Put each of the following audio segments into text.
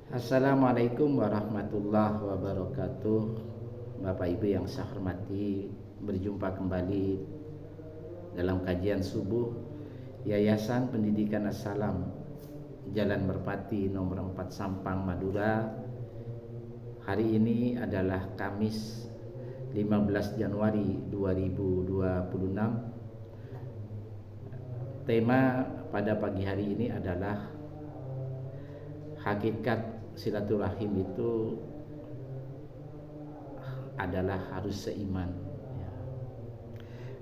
Assalamualaikum warahmatullahi wabarakatuh. Bapak Ibu yang saya hormati, berjumpa kembali dalam kajian subuh Yayasan Pendidikan As-Salam, Jalan Merpati nomor 4 Sampang, Madura. Hari ini adalah Kamis 15 Januari 2026. Tema pada pagi hari ini adalah hakikat silaturahim itu adalah harus seiman.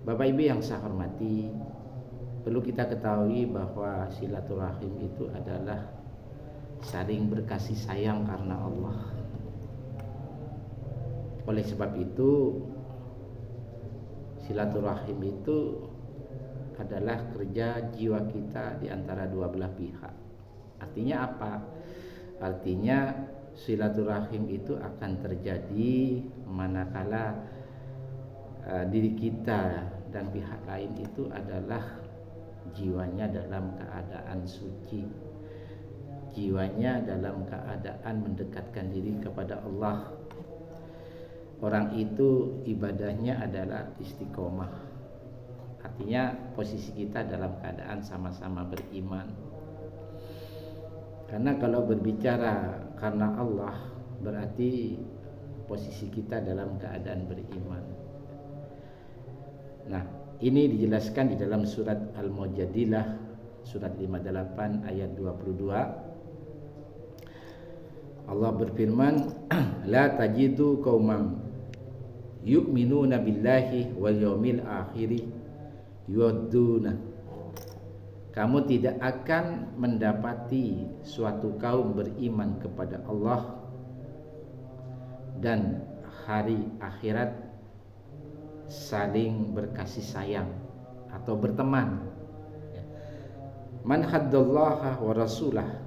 Bapak Ibu yang saya hormati, perlu kita ketahui bahwa silaturahim itu adalah saling berkasih sayang karena Allah. Oleh sebab itu, silaturahim itu adalah kerja jiwa kita di antara dua belah pihak. Artinya apa? Artinya silaturahim itu akan terjadi manakala diri kita dan pihak lain itu adalah jiwanya dalam keadaan suci, jiwanya dalam keadaan mendekatkan diri kepada Allah. Orang itu ibadahnya adalah istiqomah. Artinya posisi kita dalam keadaan sama-sama beriman. Karena kalau berbicara karena Allah, berarti posisi kita dalam keadaan beriman. Nah, ini dijelaskan di dalam surat Al-Mujadilah, surat 58 ayat 22. Allah berfirman, la tajidu qauman yu'minuna billahi wal yawmil akhiri yuwadduna. Kamu tidak akan mendapati suatu kaum beriman kepada Allah dan hari akhirat saling berkasih sayang atau berteman. Man haddallaha wa rasulah,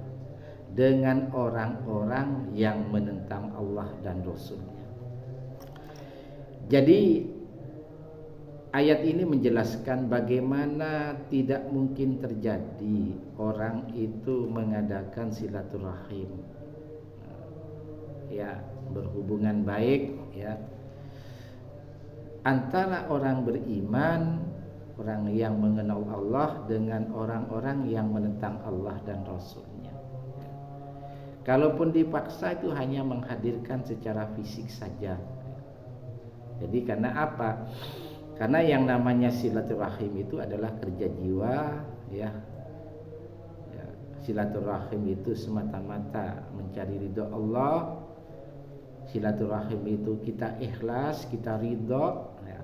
dengan orang-orang yang menentang Allah dan Rasulnya. Jadi ayat ini menjelaskan bagaimana tidak mungkin terjadi orang itu mengadakan silaturahim, ya, berhubungan baik, ya, antara orang beriman, orang yang mengenal Allah dengan orang-orang yang menentang Allah dan Rasulnya. Kalaupun dipaksa itu hanya menghadirkan secara fisik saja. Jadi karena apa? Karena yang namanya silaturahim itu adalah kerja jiwa, ya. Silaturahim itu semata-mata mencari ridho Allah. Silaturahim itu kita ikhlas, kita ridho, ya.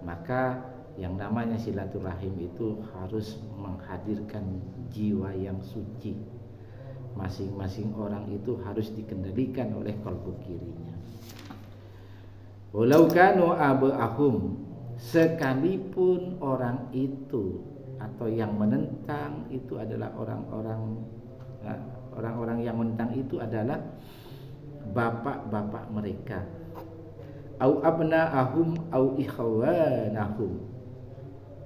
Maka yang namanya silaturahim itu harus menghadirkan jiwa yang suci. Masing-masing orang itu harus dikendalikan oleh kalbu kirinya. Walau kanu aba'ahum, sekalipun orang itu atau yang menentang itu adalah orang-orang yang menentang itu adalah bapak-bapak mereka, au abna'ahum au ikhwanahum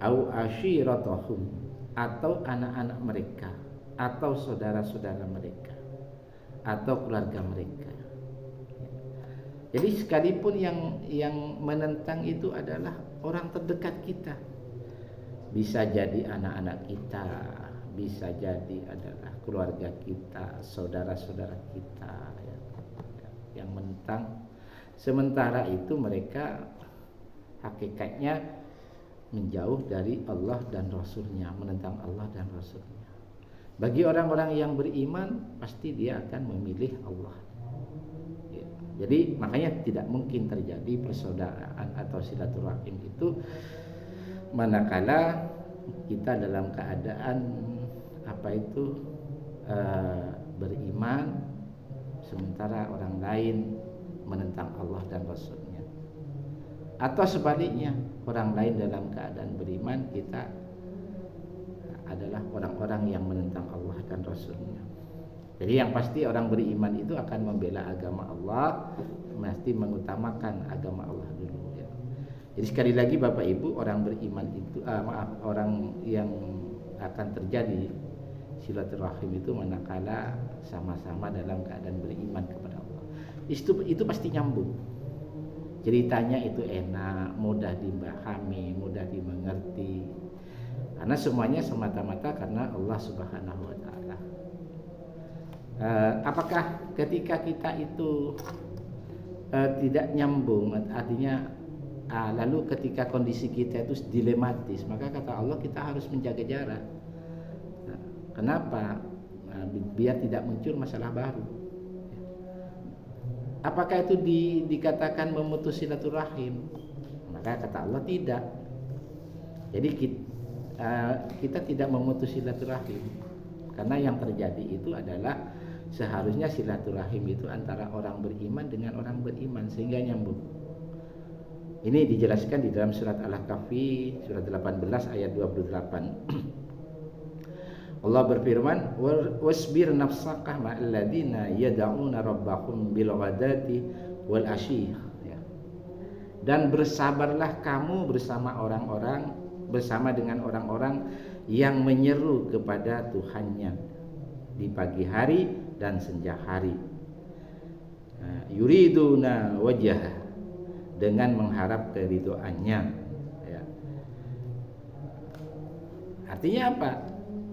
au ashiratahum, atau anak-anak mereka atau saudara-saudara mereka atau keluarga mereka. Jadi sekalipun yang menentang itu adalah orang terdekat kita, bisa jadi anak-anak kita, bisa jadi adalah keluarga kita, saudara-saudara kita, ya, yang menentang. Sementara itu mereka hakikatnya menjauh dari Allah dan Rasulnya, menentang Allah dan Rasulnya. Bagi orang-orang yang beriman, pasti dia akan memilih Allah. Jadi makanya tidak mungkin terjadi persaudaraan atau silaturahim itu manakala kita dalam keadaan beriman, sementara orang lain menentang Allah dan Rasulnya. Atau sebaliknya, orang lain dalam keadaan beriman, kita adalah orang-orang yang menentang Allah dan Rasulnya. Jadi yang pasti orang beriman itu akan membela agama Allah, mesti mengutamakan agama Allah dulu, ya. Jadi sekali lagi Bapak Ibu, orang beriman itu orang yang akan terjadi silaturahim itu manakala sama-sama dalam keadaan beriman kepada Allah. Itu pasti nyambung. Ceritanya itu enak, mudah dipahami, mudah dimengerti. Karena semuanya semata-mata karena Allah Subhanahu wa taala. Apakah ketika kita itu tidak nyambung, artinya lalu ketika kondisi kita itu dilematis, maka kata Allah kita harus menjaga jarak. Kenapa? Biar tidak muncul masalah baru. Apakah itu dikatakan memutus silaturahim? Maka kata Allah tidak. Jadi kita tidak memutus silaturahim, karena yang terjadi itu adalah seharusnya silaturahim itu antara orang beriman dengan orang beriman sehingga nyambung. Ini dijelaskan di dalam surat Al-Kahfi surat 18 ayat 28. Allah berfirman, wasbir nafsaka ma'al ladina yad'una rabbahum bil ghadati wal ashi. Dan bersabarlah kamu bersama dengan orang-orang yang menyeru kepada Tuhannya di pagi hari dan senja hari. Yuriduna wajhah, dengan mengharap keridhoannya. Ya. Artinya apa?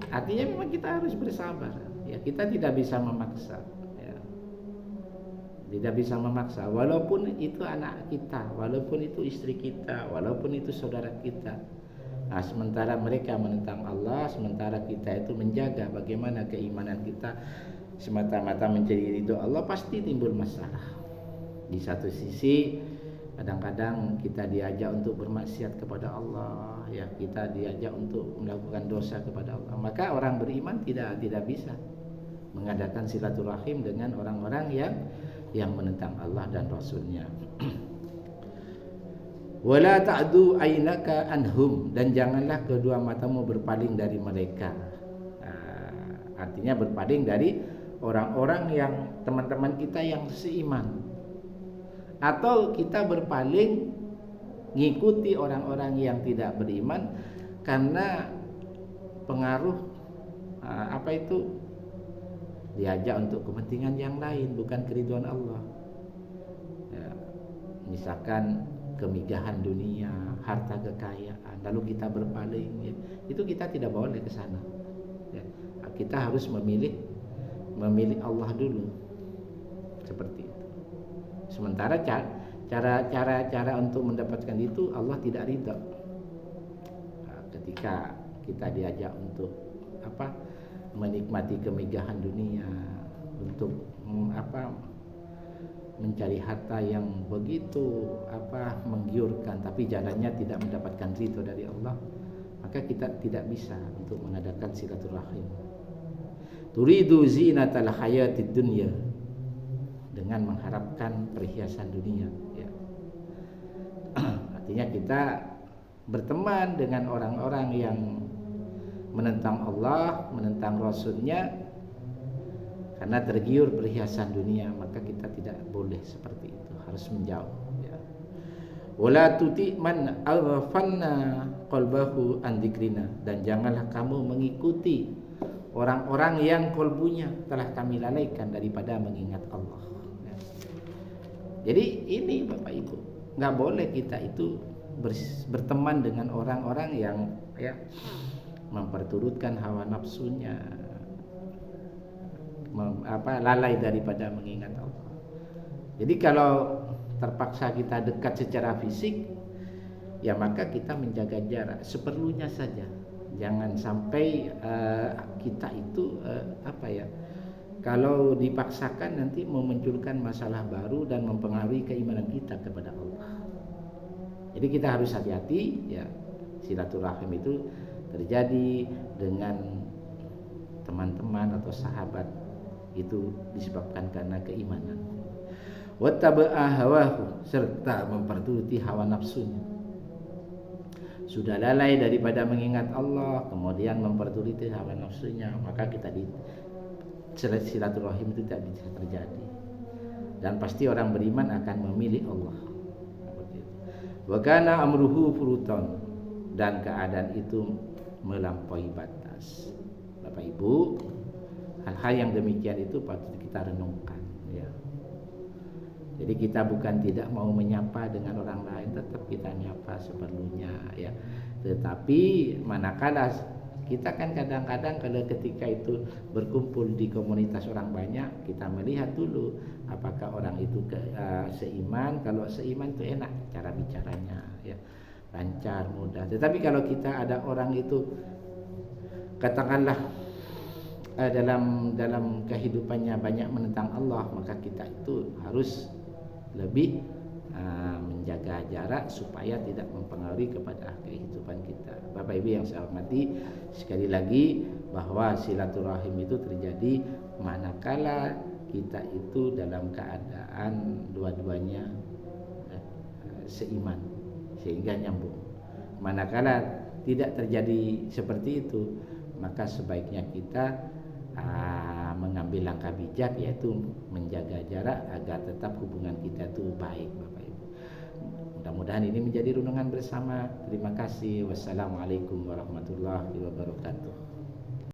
Artinya memang kita harus bersabar. Ya, kita tidak bisa memaksa. Ya. Tidak bisa memaksa. Walaupun itu anak kita, walaupun itu istri kita, walaupun itu saudara kita. Nah, sementara mereka menentang Allah, sementara kita itu menjaga bagaimana keimanan kita semata-mata mencari ridho Allah, pasti timbul masalah. Di satu sisi kadang-kadang kita diajak untuk bermaksiat kepada Allah, ya kita diajak untuk melakukan dosa kepada Allah. Maka orang beriman tidak bisa mengadakan silaturahim dengan orang-orang yang menentang Allah dan Rasulnya. Wala ta'du ainaka anhum, dan janganlah kedua matamu berpaling dari mereka. Artinya berpaling dari orang-orang yang teman-teman kita yang seiman. Atau kita berpaling ngikuti orang-orang yang tidak beriman karena pengaruh diajak untuk kepentingan yang lain, bukan keridhaan Allah. Ya, misalkan kemegahan dunia, harta kekayaan, lalu kita berpaling, ya, itu kita tidak boleh ke sana. Ya, kita harus memilih Allah dulu, seperti itu. Sementara cara untuk mendapatkan itu Allah tidak ridha. Ketika kita diajak untuk menikmati kemegahan dunia, untuk mencari harta yang begitu menggiurkan, tapi jalannya tidak mendapatkan ridho dari Allah, maka kita tidak bisa untuk mengadakan silaturahim. Turidu zinatal hayatid dunya, dengan mengharapkan perhiasan dunia, ya. Artinya kita berteman dengan orang-orang yang menentang Allah, menentang Rasulnya karena tergiur perhiasan dunia, maka kita tidak boleh seperti itu, harus menjauh, ya. Wala tuti man aghfalna qalbahu an dzikrina, dan janganlah kamu mengikuti orang-orang yang kolbunya telah kami lalaikan daripada mengingat Allah. Jadi ini Bapak Ibu, nggak boleh kita itu berteman dengan orang-orang yang memperturutkan hawa nafsunya, lalai daripada mengingat Allah. Jadi kalau terpaksa kita dekat secara fisik, ya maka kita menjaga jarak seperlunya saja. Jangan sampai kita itu kalau dipaksakan nanti memunculkan masalah baru dan mempengaruhi keimanan kita kepada Allah. Jadi kita harus hati-hati, ya. Silaturahim itu terjadi dengan teman-teman atau sahabat itu disebabkan karena keimanan. Wattaba'a hawahu, serta memperturuti hawa nafsunya. Sudah lalai daripada mengingat Allah, kemudian memperturuti hawa nafsunya, maka kita silaturahim itu tidak bisa terjadi. Dan pasti orang beriman akan memilih Allah. Wa kana amruhu furutan, dan keadaan itu melampaui batas. Bapak Ibu, hal-hal yang demikian itu patut kita renungkan, ya. Jadi kita bukan tidak mau menyapa dengan orang lain, tetap kita nyapa seperlunya, ya. Tetapi manakala kita kan kadang-kadang kalau ketika itu berkumpul di komunitas orang banyak, kita melihat dulu apakah orang itu seiman. Kalau seiman itu enak cara bicaranya, ya, lancar, mudah. Tetapi kalau kita ada orang itu katakanlah dalam kehidupannya banyak menentang Allah, maka kita itu harus lebih menjaga jarak supaya tidak mempengaruhi kepada kehidupan kita. Bapak Ibu yang saya hormati, sekali lagi bahwa silaturahim itu terjadi manakala kita itu dalam keadaan dua-duanya seiman sehingga nyambung. Manakala tidak terjadi seperti itu, maka sebaiknya kita mengambil langkah bijak, yaitu menjaga jarak agar tetap hubungan kita itu baik, Bapak Ibu. Mudah-mudahan ini menjadi renungan bersama. Terima kasih. Wassalamualaikum warahmatullahi wabarakatuh.